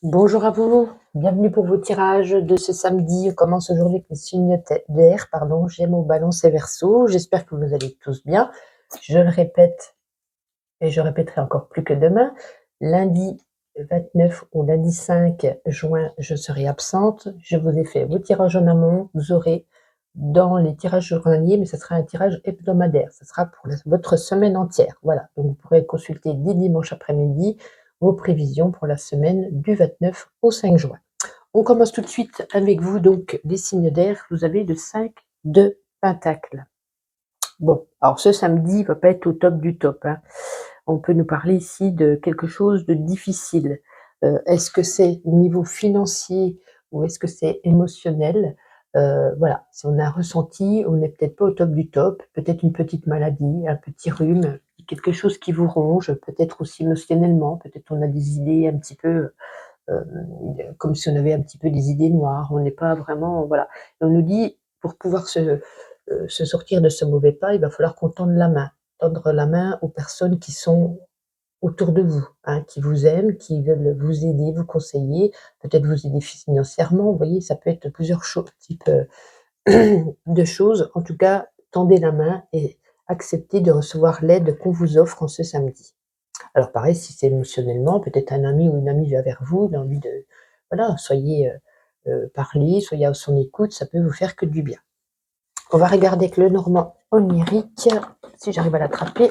Bonjour à vous, bienvenue pour vos tirages de ce samedi. On commence aujourd'hui avec les signes d'air, Gémeaux, Balance et Verseau. J'espère que vous allez tous bien. Je le répète, et je répéterai encore plus que demain, lundi 29 ou lundi 5 juin, je serai absente. Je vous ai fait vos tirages en amont. Vous aurez dans les tirages journaliers, mais ce sera un tirage hebdomadaire. Ce sera pour votre semaine entière. Voilà, donc vous pourrez consulter dès dimanche après-midi vos prévisions pour la semaine du 29 au 5 juin. On commence tout de suite avec vous, donc les signes d'air. Vous avez le 5 de Pentacle. Bon, alors ce samedi va pas être au top du top, hein. On peut nous parler ici de quelque chose de difficile. Est-ce que c'est au niveau financier ou est-ce que c'est émotionnel? Voilà, si on a ressenti, on n'est peut-être pas au top du top, peut-être une petite maladie, un petit rhume, quelque chose qui vous ronge, peut-être aussi émotionnellement, peut-être on a des idées un petit peu, comme si on avait un petit peu des idées noires, on n'est pas vraiment, voilà. Et on nous dit, pour pouvoir se sortir de ce mauvais pas, il va falloir qu'on tendre la main aux personnes qui sont autour de vous, hein, qui vous aiment, qui veulent vous aider, vous conseiller, peut-être vous aider financièrement, vous voyez, ça peut être plusieurs types de choses. En tout cas, tendez la main et acceptez de recevoir l'aide qu'on vous offre en ce samedi. Alors pareil, si c'est émotionnellement, peut-être un ami ou une amie vient vers vous, il a envie de, voilà, soyez parler, soyez à son écoute, ça peut vous faire que du bien. On va regarder avec le Normand onirique, si j'arrive à l'attraper.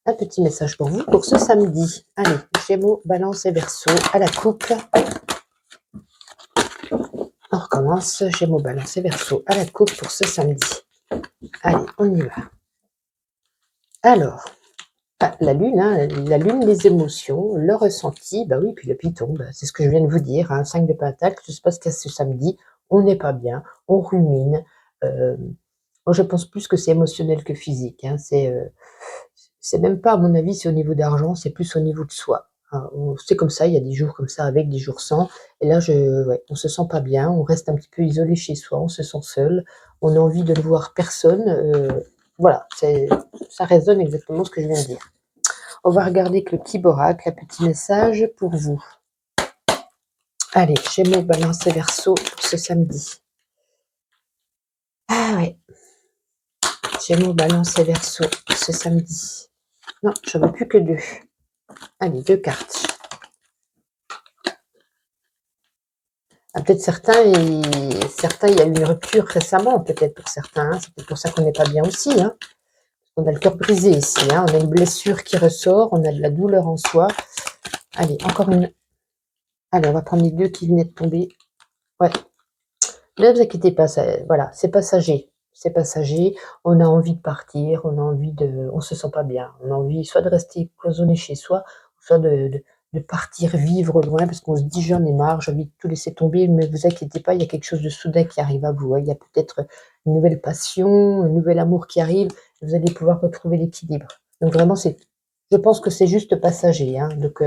Un petit message pour vous pour ce samedi. Allez, Gémeaux, Balance et Verseau à la coupe. On recommence. Gémeaux, Balance et Verseau à la coupe pour ce samedi. Allez, on y va. Alors, la lune, hein, la lune, les émotions, le ressenti, bah oui, puis le piton, bah, c'est ce que je viens de vous dire, hein, 5 de Pentacle, je ne sais pas ce qu'il y a ce samedi, on n'est pas bien, on rumine. Euh, Moi, je pense plus que c'est émotionnel que physique, hein, c'est même pas, à mon avis, c'est au niveau d'argent, c'est plus au niveau de soi. Hein. C'est comme ça, il y a des jours comme ça avec, des jours sans. Et là, ouais, on se sent pas bien, on reste un petit peu isolé chez soi, on se sent seul, on a envie de ne voir personne. Voilà, ça résonne exactement ce que je viens de dire. On va regarder que le petit borac, un petit message pour vous. Allez, Gémeaux, Balance et Verseau pour ce samedi. Ah ouais, Gémeaux, Balance et Verseau ce samedi. Non, j'en veux plus que deux. Allez, deux cartes. Ah, peut-être certains, il y a eu une rupture récemment, peut-être pour certains. Hein. C'est peut-être pour ça qu'on n'est pas bien aussi. Hein. On a le cœur brisé ici. Hein. On a une blessure qui ressort. On a de la douleur en soi. Allez, encore une. Allez, on va prendre les deux qui venaient de tomber. Ouais. Ne vous inquiétez pas. Voilà, c'est passager. C'est passager. On a envie de partir. On a envie de. On se sent pas bien. On a envie soit de rester cloisonné chez soi, soit de partir vivre loin parce qu'on se dit j'en ai marre, j'ai envie de tout laisser tomber, mais vous inquiétez pas, il y a quelque chose de soudain qui arrive à vous. Hein. Il y a peut-être une nouvelle passion, un nouvel amour qui arrive, vous allez pouvoir retrouver l'équilibre. Donc vraiment, je pense que c'est juste passager. Hein. Donc,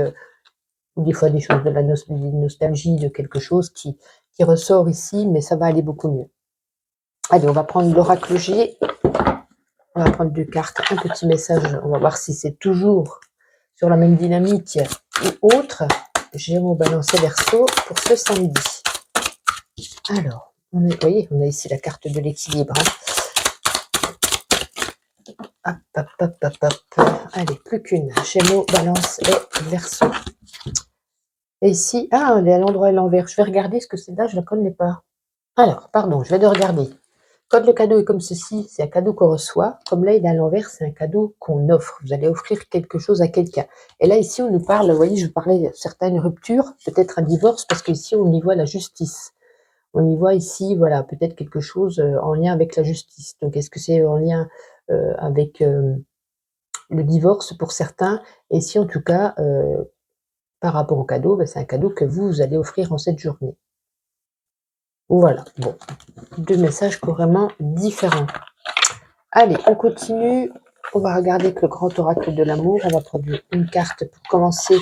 ou des fois des choses de la nostalgie, de quelque chose qui ressort ici, mais ça va aller beaucoup mieux. Allez, on va prendre l'oracle G. On va prendre deux cartes, un petit message. On va voir si c'est toujours sur la même dynamique ou autre. Gémeaux, Balance et Verseau pour ce samedi. Alors, vous voyez, on a ici la carte de l'équilibre. Hop, hop, hop, hop, hop. Allez, plus qu'une. Gémeaux, Balance et Verseau. Et ici, ah, elle est à l'endroit et l'envers. Je vais regarder ce que c'est là, je ne la connais pas. Alors, pardon, je vais de regarder. Quand le cadeau est comme ceci, c'est un cadeau qu'on reçoit. Comme là, il est à l'envers, c'est un cadeau qu'on offre. Vous allez offrir quelque chose à quelqu'un. Et là, ici, on nous parle, vous voyez, je vous parlais de certaines ruptures, peut-être un divorce, parce qu'ici, on y voit la justice. On y voit ici, voilà, peut-être quelque chose en lien avec la justice. Donc, est-ce que c'est en lien avec le divorce pour certains? Et ici, en tout cas, par rapport au cadeau, ben, c'est un cadeau que vous allez offrir en cette journée. Voilà, bon, deux messages vraiment différents. Allez, on continue. On va regarder avec le grand oracle de l'amour. On va prendre une carte pour commencer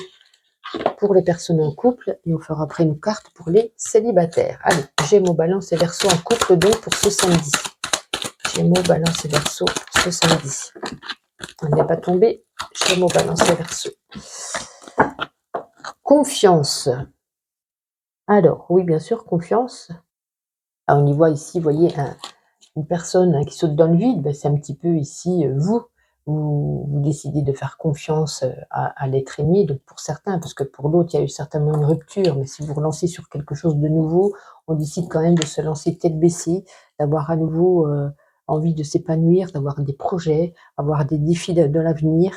pour les personnes en couple et on fera après une carte pour les célibataires. Allez, Gémeaux, Balance et Verseau en couple donc pour ce samedi. Gémeaux, Balance et Verseau ce samedi. On n'est pas tombé. Gémeaux, Balance et Verseau. Confiance. Alors, oui, bien sûr, confiance. Ah, on y voit ici, vous voyez, une personne hein, qui saute dans le vide, ben, c'est un petit peu ici vous décidez de faire confiance à l'être aimé, donc pour certains, parce que pour d'autres, il y a eu certainement une rupture, mais si vous relancez sur quelque chose de nouveau, on décide quand même de se lancer tête baissée, d'avoir à nouveau envie de s'épanouir, d'avoir des projets, avoir des défis de l'avenir.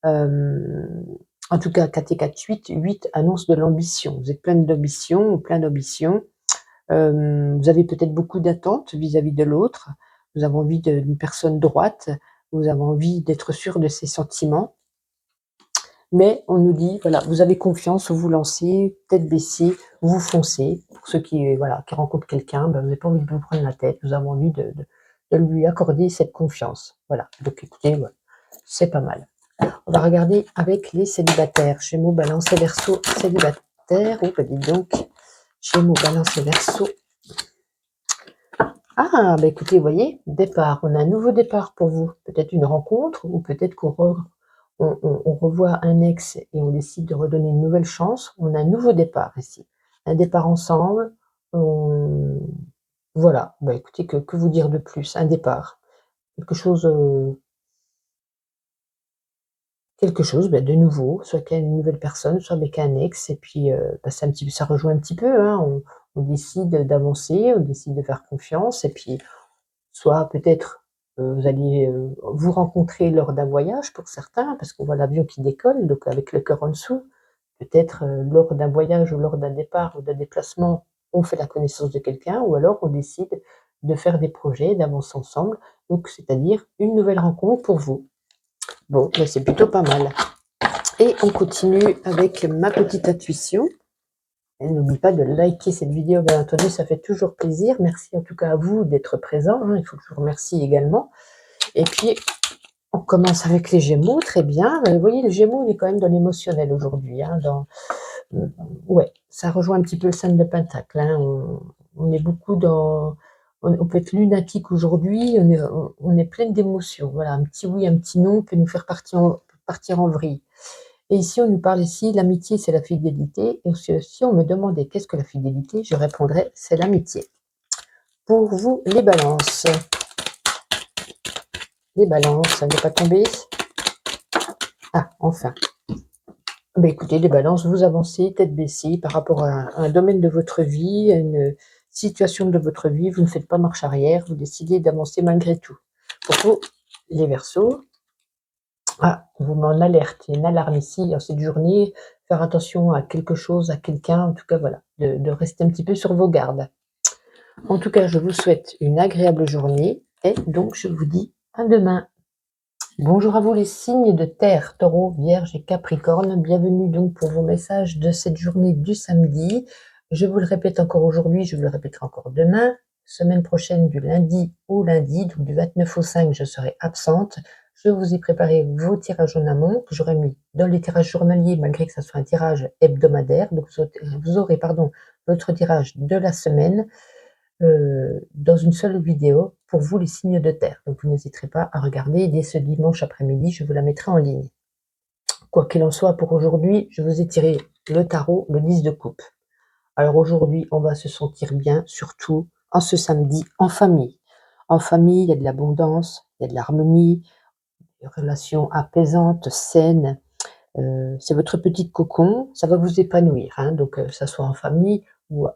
Euh, En tout cas, 4 et 4, 8 annonce de l'ambition. Vous êtes plein d'ambition, plein d'ambition. Vous avez peut-être beaucoup d'attentes vis-à-vis de l'autre. Vous avez envie d'une personne droite. Vous avez envie d'être sûr de ses sentiments. Mais on nous dit, voilà, vous avez confiance, vous vous lancez, tête baissée, vous foncez. Pour ceux qui, voilà, qui rencontrent quelqu'un, ben, vous n'avez pas envie de vous prendre la tête. Vous avez envie de lui accorder cette confiance. Voilà. Donc écoutez, voilà, c'est pas mal. On va regarder avec les célibataires. Gémeaux, Balance et Verseau, célibataires. Oh, ben dis donc. Gémeaux, Balance et Verseau. Ah, bah écoutez, vous voyez, départ. On a un nouveau départ pour vous. Peut-être une rencontre, ou peut-être on revoit un ex et on décide de redonner une nouvelle chance. On a un nouveau départ ici. Un départ ensemble. on- Voilà. Bah écoutez, que vous dire de plus? Un départ. Quelque chose bah, de nouveau, soit qu'il y a une nouvelle personne, soit avec un ex, et puis bah, ça rejoint un petit peu, hein. On décide d'avancer, on décide de faire confiance, et puis soit peut-être, vous allez, vous rencontrer lors d'un voyage pour certains, parce qu'on voit l'avion qui décolle, donc avec le cœur en dessous. Peut-être, lors d'un voyage ou lors d'un départ ou d'un déplacement, on fait la connaissance de quelqu'un ou alors on décide de faire des projets, d'avancer ensemble, donc c'est-à-dire une nouvelle rencontre pour vous. Bon, bah, c'est plutôt pas mal et on continue avec ma petite intuition. Et n'oublie pas de liker cette vidéo, bien entendu, ça fait toujours plaisir. Merci en tout cas à vous d'être présent, hein, il faut que je vous remercie également. Et puis, on commence avec les Gémeaux, très bien. Vous voyez, le Gémeaux, on est quand même dans l'émotionnel aujourd'hui. Hein, ouais, ça rejoint un petit peu le 5 de Pentacle. Hein, on est beaucoup dans... On peut être lunatique aujourd'hui, on est plein d'émotions. Voilà, un petit oui, un petit non peut nous faire partir en vrille. Et ici, on nous parle ici, l'amitié, c'est la fidélité. Et si on me demandait qu'est-ce que la fidélité, je répondrais, c'est l'amitié. Pour vous, les balances, ça n'est pas tombé. Ah, enfin. Ben écoutez, les balances, vous avancez tête baissée par rapport à un domaine de votre vie, à une situation de votre vie. Vous ne faites pas marche arrière, vous décidez d'avancer malgré tout. Pour vous, les Verseaux, ah, vous m'en alerte, il y a une alarme ici en cette journée. Faire attention à quelque chose, à quelqu'un, en tout cas, voilà, de rester un petit peu sur vos gardes. En tout cas, je vous souhaite une agréable journée et donc je vous dis à demain. Bonjour à vous les signes de terre, Taureau, Vierge et Capricorne. Bienvenue donc pour vos messages de cette journée du samedi. Je vous le répète encore aujourd'hui, je vous le répéterai encore demain. Semaine prochaine du lundi au lundi, donc du 29 au 5, je serai absente. Je vous ai préparé vos tirages en amont que j'aurais mis dans les tirages journaliers malgré que ce soit un tirage hebdomadaire. Donc vous aurez votre tirage de la semaine dans une seule vidéo pour vous les signes de terre. Donc vous n'hésiterez pas à regarder dès ce dimanche après-midi, je vous la mettrai en ligne. Quoi qu'il en soit, pour aujourd'hui, je vous ai tiré le tarot, le 10 de coupe. Alors aujourd'hui, on va se sentir bien, surtout en ce samedi, en famille. En famille, il y a de l'abondance, il y a de l'harmonie, des relations apaisantes, saines. C'est votre petit cocon, ça va vous épanouir, hein, donc que ça soit en famille ou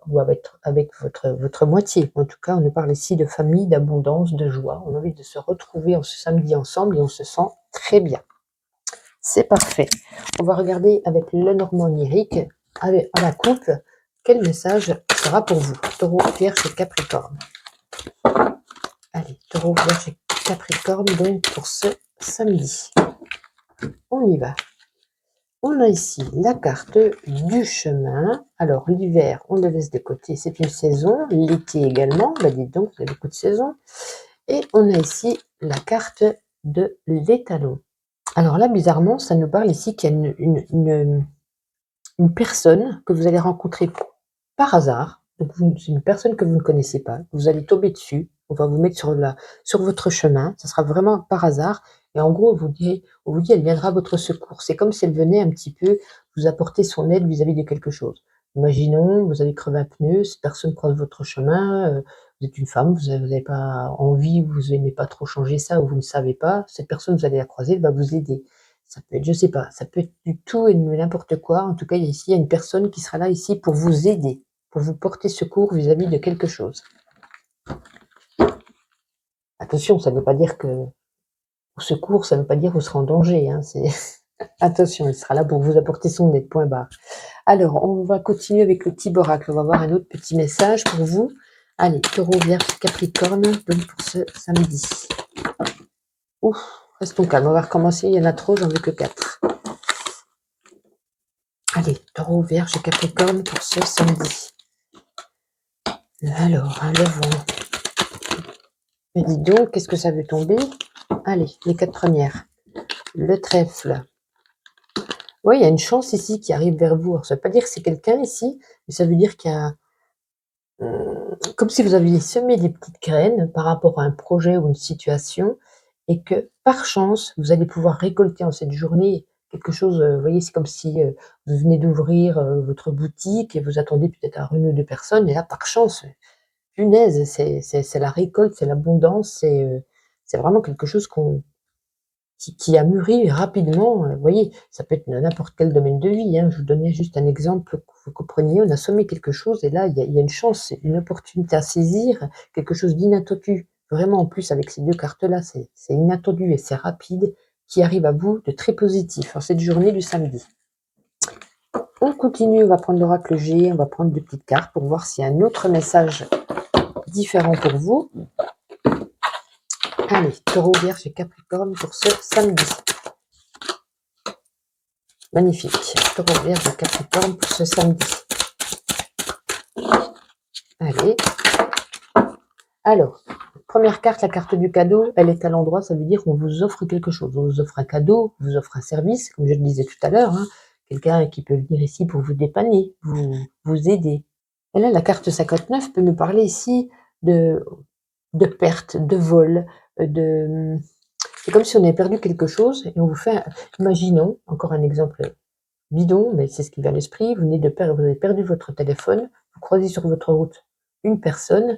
avec votre moitié. En tout cas, on nous parle ici de famille, d'abondance, de joie. On a envie de se retrouver en ce samedi ensemble et on se sent très bien. C'est parfait. On va regarder avec le Normand lyrique à la coupe quel message sera pour vous. Taureau, Vierge et Capricorne. Allez, Taureau, Vierge et Capricorne donc pour ce samedi. On y va. On a ici la carte du chemin. Alors, l'hiver, on le laisse de côté, c'est une saison. L'été également, bah dites donc, il y a beaucoup de saisons. Et on a ici la carte de l'étalon. Alors là, bizarrement, ça nous parle ici qu'il y a une personne que vous allez rencontrer par hasard. Donc, c'est une personne que vous ne connaissez pas. Vous allez tomber dessus. On va vous mettre sur votre chemin. Ça sera vraiment par hasard. Et en gros, on vous dit, elle viendra à votre secours. C'est comme si elle venait un petit peu vous apporter son aide vis-à-vis de quelque chose. Imaginons, vous avez crevé un pneu, cette personne croise votre chemin, vous êtes une femme, vous avez pas envie, vous aimez pas trop changer ça ou vous ne savez pas, cette personne, vous allez la croiser, elle va vous aider. Ça peut être, je sais pas, ça peut être du tout et de n'importe quoi. En tout cas, ici, il y a une personne qui sera là ici pour vous aider, pour vous porter secours vis-à-vis de quelque chose. Attention, ça ne veut pas dire que au secours, ça ne veut pas dire que vous serez en danger, hein, c'est attention, il sera là pour vous apporter son aide, point barre. Alors, on va continuer avec le petit oracle. On va voir un autre petit message pour vous. Allez, Taureau, Vierge, Capricorne, donc pour ce samedi. Ouf, restons calmes. On va recommencer. Il y en a trop, j'en veux que 4. Allez, Taureau, Vierge et Capricorne pour ce samedi. Alors, le vent. Mais dis donc, qu'est-ce que ça veut tomber? Allez, les 4 premières. Le trèfle. Oui, il y a une chance ici qui arrive vers vous. Alors, ça ne veut pas dire que c'est quelqu'un ici, mais ça veut dire qu'il y a comme si vous aviez semé des petites graines par rapport à un projet ou une situation et que, par chance, vous allez pouvoir récolter en cette journée quelque chose, vous voyez, c'est comme si, vous venez d'ouvrir, votre boutique et vous attendez peut-être à 1 ou 2 personnes et là, par chance, punaise, c'est la récolte, c'est l'abondance, c'est vraiment quelque chose qui a mûri rapidement, vous voyez? Ça peut être n'importe quel domaine de vie, hein. Je vous donnais juste un exemple pour que vous compreniez. On a semé quelque chose et là, il y a une chance, une opportunité à saisir, quelque chose d'inattendu. Vraiment, en plus, avec ces 2 cartes-là, c'est inattendu et c'est rapide, qui arrive à vous de très positif en cette journée du samedi. On continue, on va prendre l'oracle G, on va prendre 2 petites cartes pour voir s'il y a un autre message différent pour vous. Allez, Taureau, Vierge et Capricorne pour ce samedi. Magnifique. Taureau, Vierge et Capricorne pour ce samedi. Allez. Alors, première carte, la carte du cadeau, elle est à l'endroit, ça veut dire qu'on vous offre quelque chose. On vous offre un cadeau, on vous offre un service, comme je le disais tout à l'heure, hein. Quelqu'un qui peut venir ici pour vous dépanner, vous aider. Et là, la carte 59 peut nous parler ici de, de perte, de vol, de... C'est comme si on avait perdu quelque chose et on vous fait, imaginons, encore un exemple bidon, mais c'est ce qui vient à l'esprit, vous avez perdu votre téléphone, vous croisez sur votre route une personne,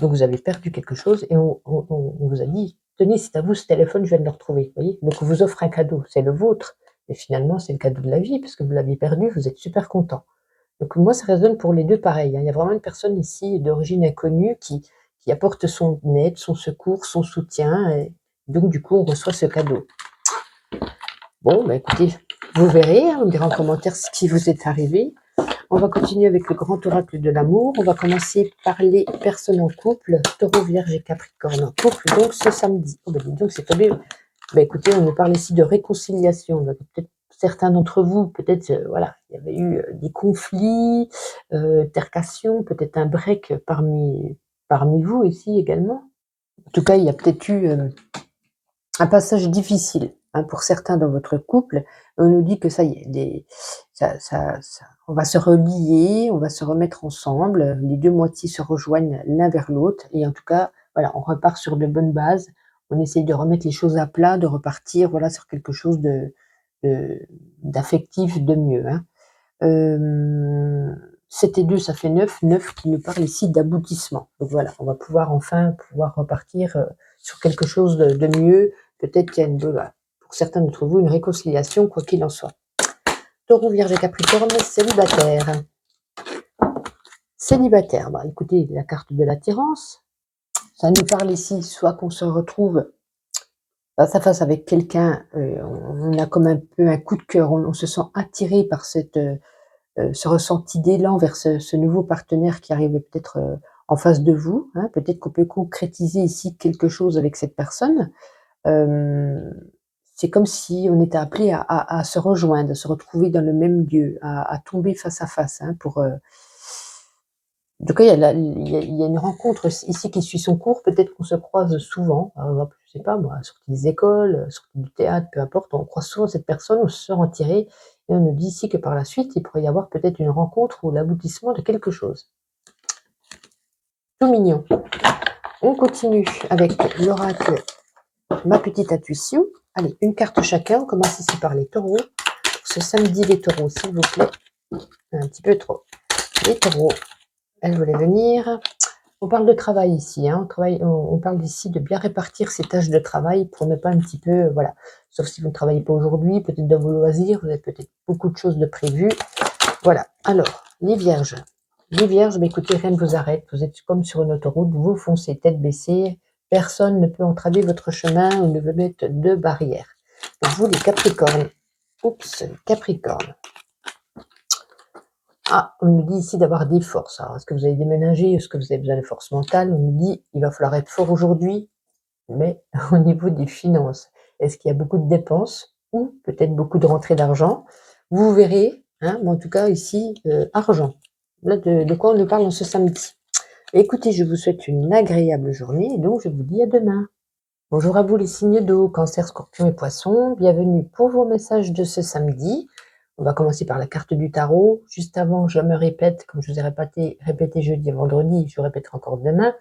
donc vous avez perdu quelque chose et on vous a dit: «Tenez, c'est à vous ce téléphone, je viens de le retrouver», vous voyez? Donc on vous offre un cadeau, c'est le vôtre, et finalement c'est le cadeau de la vie parce que vous l'aviez perdu, vous êtes super content. Donc moi ça résonne pour les 2 pareil, hein. Il y a vraiment une personne ici d'origine inconnue qui apporte son aide, son secours, son soutien et donc du coup on reçoit ce cadeau. Bon, bah, écoutez, vous verrez, hein, vous me direz en commentaire ce qui vous est arrivé. On va continuer avec le grand oracle de l'amour. On va commencer par les personnes en couple, Taureau, Vierge et Capricorne en couple, donc ce samedi. Oh, bah, dis donc, c'est tombé. Bah, écoutez, on nous parle ici de réconciliation. Donc, peut-être certains d'entre vous, peut-être, voilà, il y avait eu des conflits, tercations, peut-être un break parmi vous ici également. En tout cas, il y a peut-être eu un passage difficile, hein, pour certains dans votre couple. On nous dit que ça y est, on va se relier, on va se remettre ensemble, les 2 moitiés se rejoignent l'un vers l'autre et en tout cas, voilà, on repart sur de bonnes bases. On essaye de remettre les choses à plat, de repartir, voilà, sur quelque chose de d'affectif, de mieux, hein. 7 et 2, ça fait 9. 9 qui nous parle ici d'aboutissement. Donc voilà, on va enfin pouvoir repartir, sur quelque chose de mieux. Peut-être qu'il y a pour certains d'entre vous, une réconciliation, quoi qu'il en soit. Taureau, Vierge et Capricorne, célibataire. Célibataire, bah écoutez, la carte de l'attirance, ça nous parle ici, soit qu'on se retrouve face à face avec quelqu'un, on a comme un peu un coup de cœur, on se sent attiré par ce ressenti d'élan vers ce nouveau partenaire qui arrive peut-être en face de vous, hein. Peut-être qu'on peut concrétiser ici quelque chose avec cette personne. C'est comme si on était appelé à se rejoindre, à se retrouver dans le même lieu, à tomber face à face, hein, en tout cas, il y a une rencontre ici qui suit son cours. Peut-être qu'on se croise souvent, je sais pas moi, sortie des écoles, sortie du théâtre, peu importe, on croise souvent cette personne, on se sent attiré et on nous dit ici que par la suite, il pourrait y avoir peut-être une rencontre ou l'aboutissement de quelque chose. Tout mignon. On continue avec l'oracle Ma petite intuition. Allez, une carte chacun. On commence ici par les taureaux. Ce samedi, les taureaux, s'il vous plaît. Un petit peu trop. Les taureaux, elle voulait venir. On parle de travail ici, hein. On parle ici de bien répartir ses tâches de travail pour ne pas un petit peu, voilà. Sauf si vous ne travaillez pas aujourd'hui, peut-être dans vos loisirs, vous avez peut-être beaucoup de choses de prévues. Voilà. Alors, les vierges. Les vierges, bah, écoutez, rien ne vous arrête. Vous êtes comme sur une autoroute, vous foncez tête baissée. Personne ne peut entraver votre chemin ou ne veut mettre de barrière. Pour vous, les capricornes. Oups, Capricorne. Ah, on nous dit ici d'avoir des forces. Alors, est-ce que vous avez déménagé? Est-ce que vous avez besoin de force mentale? On nous dit il va falloir être fort aujourd'hui, mais au niveau des finances, est-ce qu'il y a beaucoup de dépenses ou peut-être beaucoup de rentrées d'argent? Vous verrez, hein, mais en tout cas ici, argent. Là, de quoi on nous parle en ce samedi? Écoutez, je vous souhaite une agréable journée et donc je vous dis à demain. Bonjour à vous les signes d'eau, Cancer, Scorpion et Poisson. Bienvenue pour vos messages de ce samedi. On va commencer par la carte du tarot. Juste avant, je me répète, comme je vous ai répété jeudi et vendredi, je vous répéterai encore demain.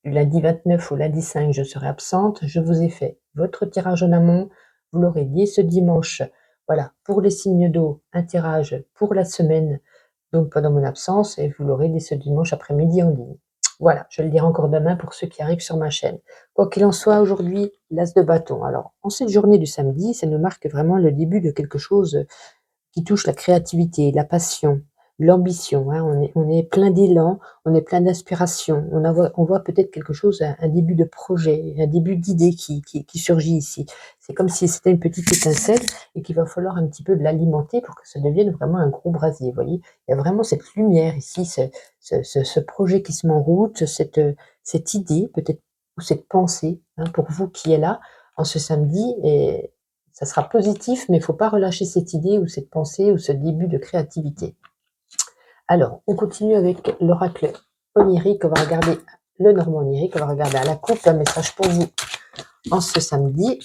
Du lundi 29 au lundi 5, je serai absente. Je vous ai fait votre tirage en amont. Vous l'aurez dès ce dimanche. Voilà, pour les signes d'eau, un tirage pour la semaine, donc pendant mon absence, et vous l'aurez dès ce dimanche après-midi en ligne. Voilà, je le dirai encore demain pour ceux qui arrivent sur ma chaîne. Quoi qu'il en soit, aujourd'hui, l'as de bâton. Alors, en cette journée du samedi, ça nous marque vraiment le début de quelque chose qui touche la créativité, la passion, l'ambition, hein. On est plein d'élan, on est plein d'inspiration. On voit peut-être quelque chose, un début de projet, un début d'idée qui surgit ici. C'est comme si c'était une petite étincelle et qu'il va falloir un petit peu de l'alimenter pour que ça devienne vraiment un gros brasier, vous voyez? Il y a vraiment cette lumière ici, ce projet qui se met en route, cette idée peut-être ou cette pensée, hein, pour vous qui est là en ce samedi, et ça sera positif, mais il ne faut pas relâcher cette idée ou cette pensée ou ce début de créativité. Alors, on continue avec l'oracle onirique. On va regarder le normand onirique. On va regarder à la coupe un message pour vous en ce samedi.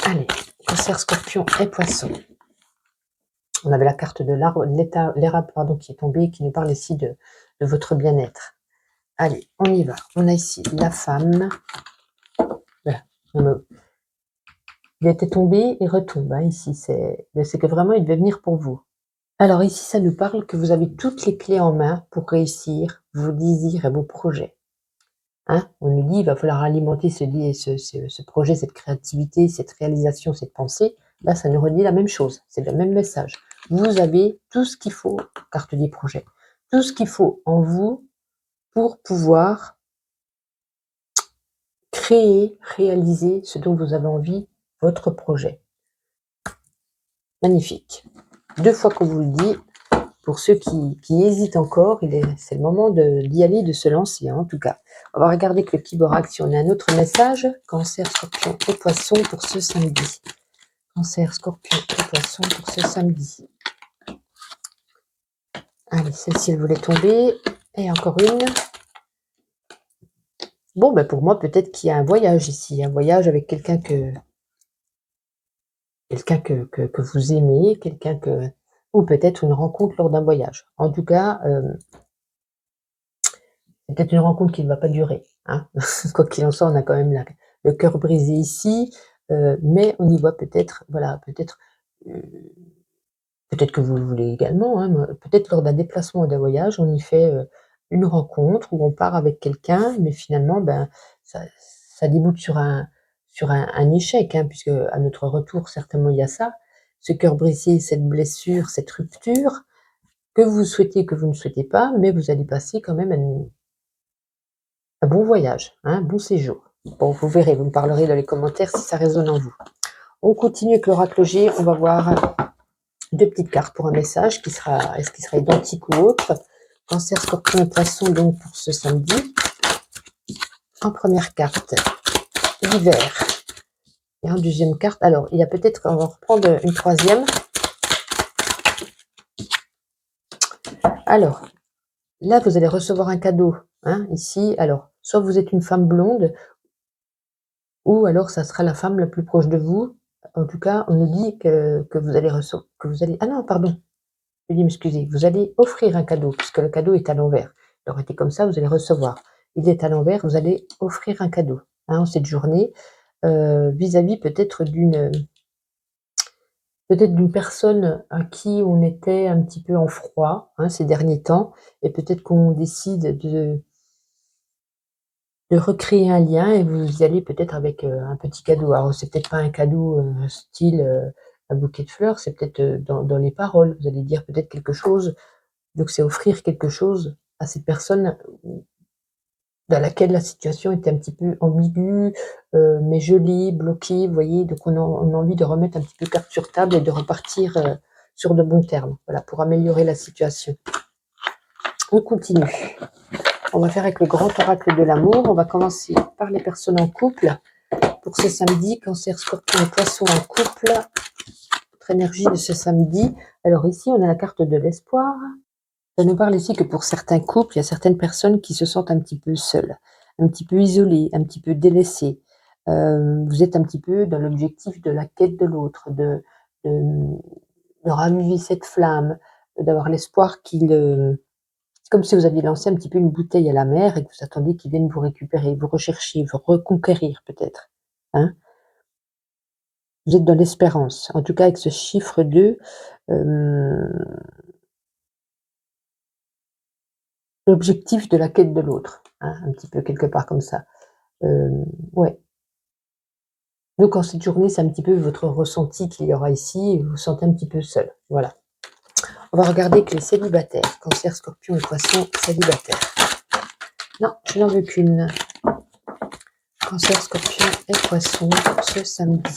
Allez, Cancer, Scorpion et Poisson. On avait la carte de l'érable qui est tombée, qui nous parle ici de votre bien-être. Allez, on y va. On a ici la femme. Voilà. Il était tombé, il retombe, hein, ici. C'est que vraiment, il devait venir pour vous. Alors ici, ça nous parle que vous avez toutes les clés en main pour réussir vos désirs et vos projets. Hein, on nous dit il va falloir alimenter ce projet, cette créativité, cette réalisation, cette pensée. Là, ça nous redit la même chose, c'est le même message. Vous avez tout ce qu'il faut, carte des projets, tout ce qu'il faut en vous pour pouvoir créer, réaliser ce dont vous avez envie, votre projet. Magnifique. 2 fois qu'on vous le dit. Pour ceux qui hésitent encore, c'est le moment d'y aller, de se lancer, hein, en tout cas. On va regarder que le petit borax, si on a un autre message. Cancer, Scorpion et Poisson pour ce samedi. Cancer, Scorpion et Poisson pour ce samedi. Allez, celle-ci, elle voulait tomber. Et encore une. Bon, ben pour moi, peut-être qu'il y a un voyage ici. Un voyage avec quelqu'un que vous aimez, ou peut-être une rencontre lors d'un voyage. En tout cas, c'est peut-être une rencontre qui ne va pas durer, hein. Quoi qu'il en soit, on a quand même le cœur brisé ici, mais on y voit peut-être, voilà, peut-être que vous le voulez également, hein, peut-être lors d'un déplacement ou d'un voyage, on y fait une rencontre où on part avec quelqu'un, mais finalement, ben, ça débouche sur un échec, hein, puisque à notre retour, certainement, il y a ça. Ce cœur brisé, cette blessure, cette rupture, que vous souhaitez, que vous ne souhaitez pas, mais vous allez passer quand même un bon voyage, hein, un bon séjour. Bon, vous verrez, vous me parlerez dans les commentaires si ça résonne en vous. On continue avec l'oracle G, on va voir 2 petites cartes pour un message est-ce qu'il sera identique ou autre. Cancer, Scorpion et Poisson donc pour ce samedi. En première carte, l'hiver. Et en deuxième carte, alors il y a peut-être, on va reprendre une troisième. Alors, là vous allez recevoir un cadeau, hein, ici. Alors, soit vous êtes une femme blonde, ou alors ça sera la femme la plus proche de vous. En tout cas, on nous dit que vous allez recevoir, ah non, pardon, je dis m'excuser, vous allez offrir un cadeau, puisque le cadeau est à l'envers. Il aurait été comme ça, vous allez recevoir. Il est à l'envers, vous allez offrir un cadeau, hein, en cette journée, vis-à-vis peut-être peut-être d'une personne à qui on était un petit peu en froid, hein, ces derniers temps, et peut-être qu'on décide de recréer un lien et vous y allez peut-être avec, un petit cadeau. Alors c'est peut-être pas un cadeau, style, un bouquet de fleurs, c'est peut-être, dans les paroles. Vous allez dire peut-être quelque chose, donc c'est offrir quelque chose à cette personne dans laquelle la situation était un petit peu ambiguë, mais gelée, bloquée, vous voyez? Donc on a envie de remettre un petit peu carte sur table et de repartir, sur de bons termes, voilà, pour améliorer la situation. On continue. On va faire avec le grand oracle de l'amour. On va commencer par les personnes en couple. Pour ce samedi, Cancer, Scorpion et Poisson en couple. Votre énergie de ce samedi. Alors ici, on a la carte de l'espoir. Ça nous parle ici que pour certains couples, il y a certaines personnes qui se sentent un petit peu seules, un petit peu isolées, un petit peu délaissées. Vous êtes un petit peu dans l'objectif de la quête de l'autre, de, de raviver cette flamme, d'avoir l'espoir qu'il... c'est comme si vous aviez lancé un petit peu une bouteille à la mer et que vous attendiez qu'il vienne vous récupérer, vous rechercher, vous reconquérir peut-être. Hein. Vous êtes dans l'espérance. En tout cas, avec ce chiffre 2, l'objectif de la quête de l'autre, hein, un petit peu quelque part comme ça. Ouais. Donc en cette journée, c'est un petit peu votre ressenti qu'il y aura ici et vous vous sentez un petit peu seul. Voilà. On va regarder que les célibataires, Cancer, Scorpion et Poisson, célibataires. Non, je n'en veux qu'une. Cancer, Scorpion et Poisson ce samedi.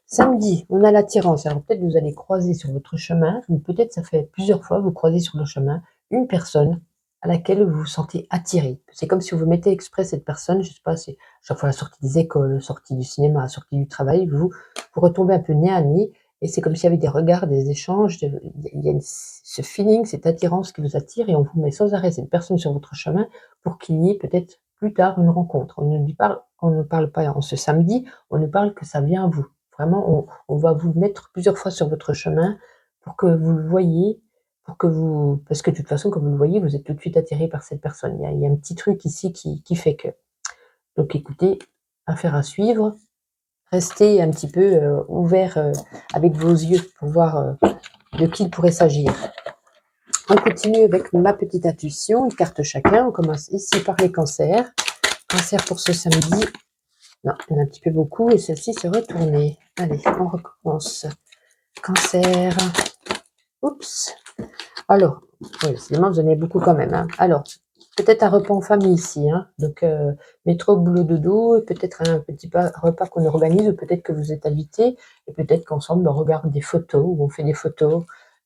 Samedi, on a l'attirance. Alors peut-être vous allez croiser sur votre chemin, ou peut-être ça fait plusieurs fois que vous croisez sur le chemin une personne à laquelle vous vous sentez attiré. C'est comme si vous mettez exprès cette personne, je sais pas, c'est chaque fois la sortie des écoles, la sortie du cinéma, la sortie du travail, vous retombez un peu nez à nez, et c'est comme s'il y avait des regards, des échanges, il y a ce feeling, cette attirance qui vous attire, et on vous met sans arrêt cette personne sur votre chemin pour qu'il y ait peut-être plus tard une rencontre. On ne parle pas en ce samedi, on ne parle que ça vient à vous. Vraiment, on va vous mettre plusieurs fois sur votre chemin pour que vous le voyiez, pour que vous, parce que de toute façon, comme vous le voyez, vous êtes tout de suite attiré par cette personne. Il y a un petit truc ici qui fait que. Donc écoutez, affaire à suivre. Restez un petit peu ouvert avec vos yeux pour voir de qui il pourrait s'agir. On continue avec ma petite intuition, une carte chacun. On commence ici par les cancers. Cancer pour ce samedi. Non, il y en a un petit peu beaucoup et celle-ci s'est retournée. Allez, on recommence. Cancer. Oups. Alors, oui, décidément, vous en avez beaucoup quand même. Hein. Alors, peut-être un repas en famille ici. Hein. Donc, métro, boulot, dodo, et peut-être un petit repas qu'on organise, ou peut-être que vous êtes invité, et peut-être qu'ensemble, on regarde des photos, ou on fait des photos,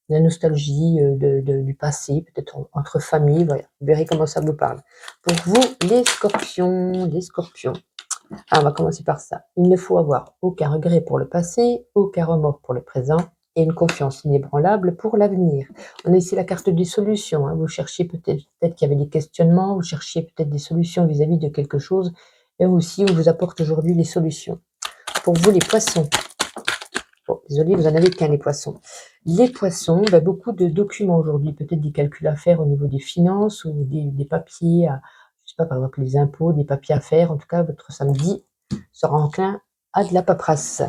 de la nostalgie du passé, peut-être entre familles. Voilà. Vous verrez comment ça vous parle. Pour vous, les scorpions, on va commencer par ça. Il ne faut avoir aucun regret pour le passé, aucun remords pour le présent et une confiance inébranlable pour l'avenir. On a ici la carte des solutions. Hein. Vous cherchiez peut-être qu'il y avait des questionnements, vous cherchiez peut-être des solutions vis-à-vis de quelque chose, et aussi on vous apporte aujourd'hui les solutions. Pour vous, les poissons. Bon, désolé, vous en avez qu'un, les poissons. Les poissons, beaucoup de documents aujourd'hui, peut-être des calculs à faire au niveau des finances ou des papiers, je sais pas, par exemple les impôts, des papiers à faire. En tout cas, votre samedi sera enclin à de la paperasse.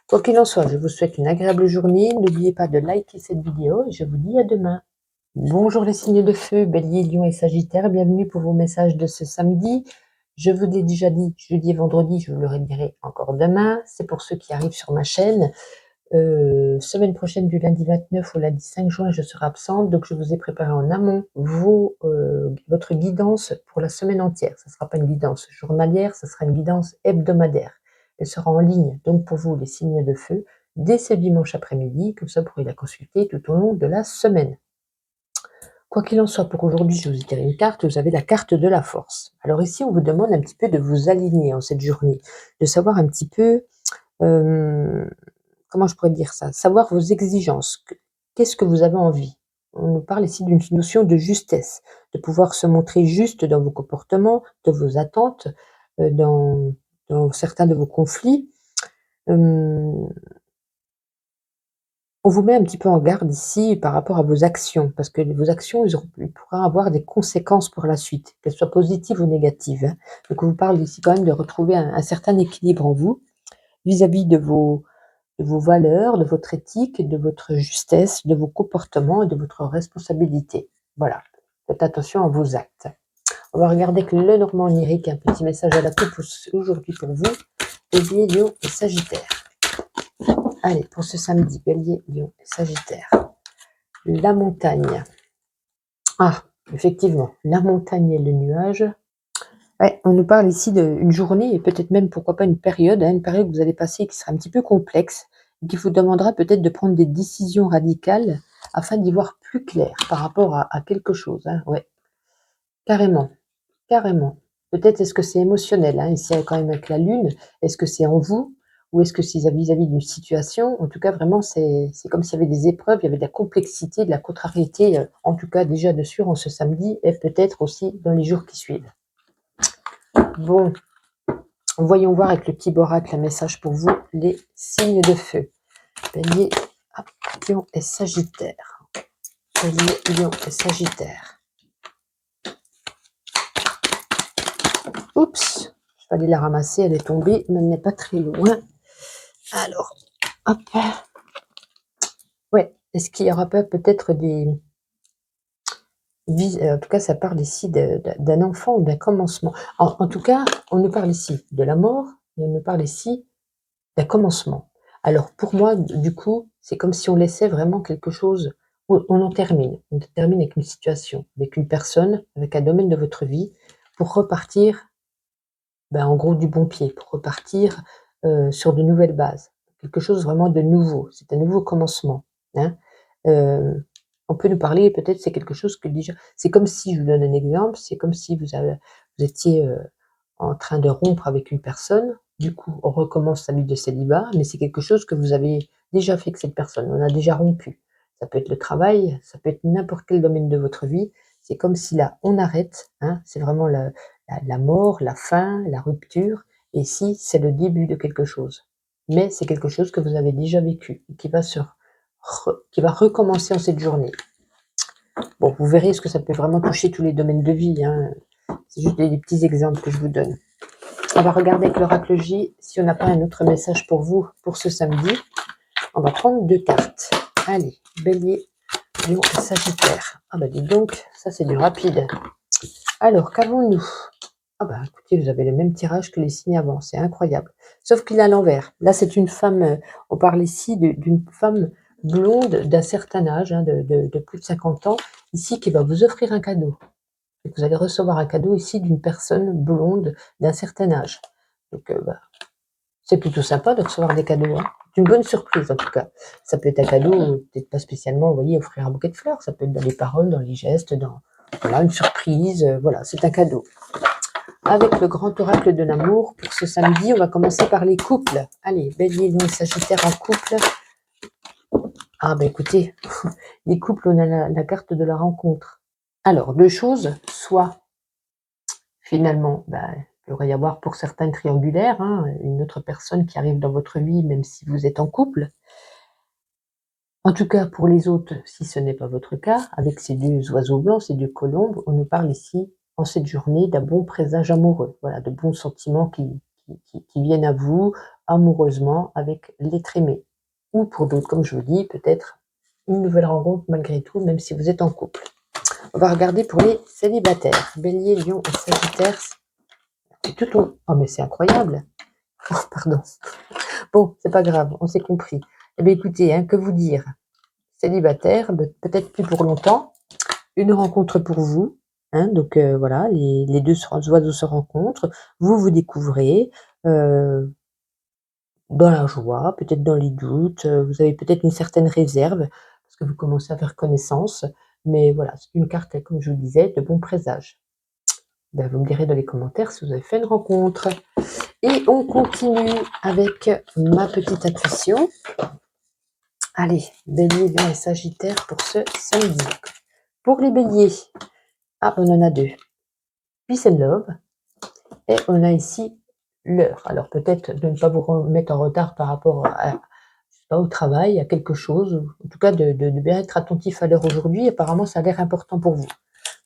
Quoi qu'il en soit, je vous souhaite une agréable journée. N'oubliez pas de liker cette vidéo et je vous dis à demain. Bonjour les signes de feu, Bélier, Lion et Sagittaire. Bienvenue pour vos messages de ce samedi. Je vous l'ai déjà dit jeudi et vendredi, je vous le redirai encore demain. C'est pour ceux qui arrivent sur ma chaîne. Semaine prochaine, du lundi 29 au lundi 5 juin, je serai absente. Donc, je vous ai préparé en amont votre guidance pour la semaine entière. Ce ne sera pas une guidance journalière, ce sera une guidance hebdomadaire. Elle sera en ligne, donc pour vous, les signes de feu, dès ce dimanche après-midi. Comme ça, vous pourrez la consulter tout au long de la semaine. Quoi qu'il en soit, pour aujourd'hui, je vous ai tiré une carte. Vous avez la carte de la force. Alors ici, on vous demande un petit peu de vous aligner en cette journée, de savoir un petit peu... comment je pourrais dire ça? Savoir vos exigences. Qu'est-ce que vous avez envie? On nous parle ici d'une notion de justesse, de pouvoir se montrer juste dans vos comportements, de vos attentes, dans certains de vos conflits. On vous met un petit peu en garde ici par rapport à vos actions, parce que vos actions, ils pourraient avoir des conséquences pour la suite, qu'elles soient positives ou négatives. Hein. Donc on vous parle ici quand même de retrouver un certain équilibre en vous vis-à-vis de vos de vos valeurs, de votre éthique, de votre justesse, de vos comportements et de votre responsabilité. Voilà, faites attention à vos actes. On va regarder que le Normand onirique, un petit message à la coupe aujourd'hui pour vous, Bélier, Lion et Sagittaire. Allez, pour ce samedi, Bélier, Lion et Sagittaire. La montagne. Ah, effectivement, la montagne et le nuage. Ouais, on nous parle ici d'une journée et peut-être même, pourquoi pas, une période que vous allez passer qui sera un petit peu complexe et qui vous demandera peut-être de prendre des décisions radicales afin d'y voir plus clair par rapport à quelque chose. Ouais, carrément, carrément. Peut-être est-ce que c'est émotionnel, ici quand même avec la lune, est-ce que c'est en vous ou est-ce que c'est vis-à-vis d'une situation? En tout cas, vraiment, c'est comme s'il y avait des épreuves, il y avait de la complexité, de la contrariété, en tout cas déjà dessus en ce samedi et peut-être aussi dans les jours qui suivent. Bon, voyons voir avec le petit oracle un message pour vous, les signes de feu. Bélier, Lion et Sagittaire. Bélier, Lion et Sagittaire. Oups, je vais aller la ramasser, elle est tombée, mais elle n'est pas très loin. Alors, hop. Ouais, est-ce qu'il y aura pas peut-être des... En tout cas, ça parle ici d'un enfant ou d'un commencement. En tout cas, on nous parle ici de la mort, et on nous parle ici d'un commencement. Alors pour moi, du coup, c'est comme si on laissait vraiment quelque chose, on en termine. On termine avec une situation, avec une personne, avec un domaine de votre vie, pour repartir, en gros, du bon pied, pour repartir sur de nouvelles bases. Quelque chose vraiment de nouveau. C'est un nouveau commencement. On peut nous parler, peut-être c'est quelque chose que déjà... C'est comme si, je vous donne un exemple, c'est comme si vous étiez en train de rompre avec une personne. Du coup, on recommence sa vie de célibat, mais c'est quelque chose que vous avez déjà fait avec cette personne. On a déjà rompu. Ça peut être le travail, ça peut être n'importe quel domaine de votre vie. C'est comme si là, on arrête. C'est vraiment la mort, la fin, la rupture. Et si c'est le début de quelque chose. Mais c'est quelque chose que vous avez déjà vécu et qui va recommencer en cette journée. Bon, vous verrez ce que ça peut vraiment toucher tous les domaines de vie. C'est juste des petits exemples que je vous donne. On va regarder avec l'oracle J si on n'a pas un autre message pour vous pour ce samedi. On va prendre 2 cartes. Allez, Bélier, Lion et Sagittaire. Ah bah dites donc, ça c'est du rapide. Alors, qu'avons-nous? Ah bah écoutez, vous avez le même tirage que les signes avant, c'est incroyable. Sauf qu'il est à l'envers. Là, c'est une femme, on parle ici d'une femme blonde d'un certain âge, de plus de 50 ans, ici qui va vous offrir un cadeau. Et vous allez recevoir un cadeau ici d'une personne blonde d'un certain âge. Donc, c'est plutôt sympa de recevoir des cadeaux. C'est une bonne surprise en tout cas. Ça peut être un cadeau, peut-être pas spécialement, vous voyez, offrir un bouquet de fleurs. Ça peut être dans les paroles, dans les gestes, dans une surprise. Voilà, c'est un cadeau. Avec le grand oracle de l'amour, pour ce samedi, on va commencer par les couples. Allez, Bélier, Lion et Sagittaire en couple. Ah ben écoutez, les couples, on a la carte de la rencontre. Alors, 2 choses, soit finalement, il pourrait y avoir pour certains triangulaires, une autre personne qui arrive dans votre vie, même si vous êtes en couple. En tout cas, pour les autres, si ce n'est pas votre cas, avec ces 2 oiseaux blancs, ces 2 colombes, on nous parle ici, en cette journée, d'un bon présage amoureux. Voilà, de bons sentiments qui viennent à vous amoureusement avec l'être aimé. Ou pour d'autres, comme je vous dis, peut-être une nouvelle rencontre malgré tout, même si vous êtes en couple. On va regarder pour les célibataires. Bélier, Lion et Sagittaire. Oh, mais c'est incroyable. Oh, pardon. Bon, c'est pas grave, on s'est compris. Eh bien, écoutez, que vous dire? Célibataire, peut-être plus pour longtemps. Une rencontre pour vous. Donc voilà, les 2 oiseaux se rencontrent. Vous vous découvrez dans la joie, peut-être dans les doutes. Vous avez peut-être une certaine réserve parce que vous commencez à faire connaissance. Mais voilà, c'est une carte, comme je vous le disais, de bon présage. Vous me direz dans les commentaires si vous avez fait une rencontre. Et on continue avec ma petite intuition. Allez, Bélier, Lion et Sagittaire pour ce samedi. Pour les béliers, on en a 2. Peace and Love. Et on a ici l'heure. Alors peut-être de ne pas vous remettre en retard par rapport au travail, à quelque chose. En tout cas, de bien être attentif à l'heure aujourd'hui. Apparemment, ça a l'air important pour vous.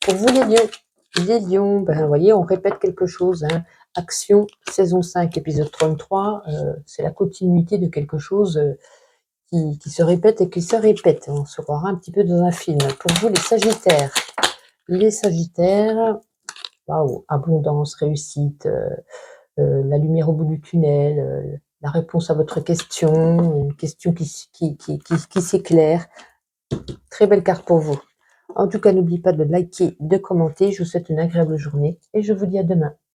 Pour vous les lions, vous voyez, on répète quelque chose. Action, saison 5, épisode 33. C'est la continuité de quelque chose qui se répète et qui se répète. On se croira un petit peu dans un film. Pour vous, les Sagittaires. Les Sagittaires, waouh, abondance, réussite, la lumière au bout du tunnel, la réponse à votre question, une question qui s'éclaire. Très belle carte pour vous. En tout cas, n'oubliez pas de liker, de commenter. Je vous souhaite une agréable journée et je vous dis à demain.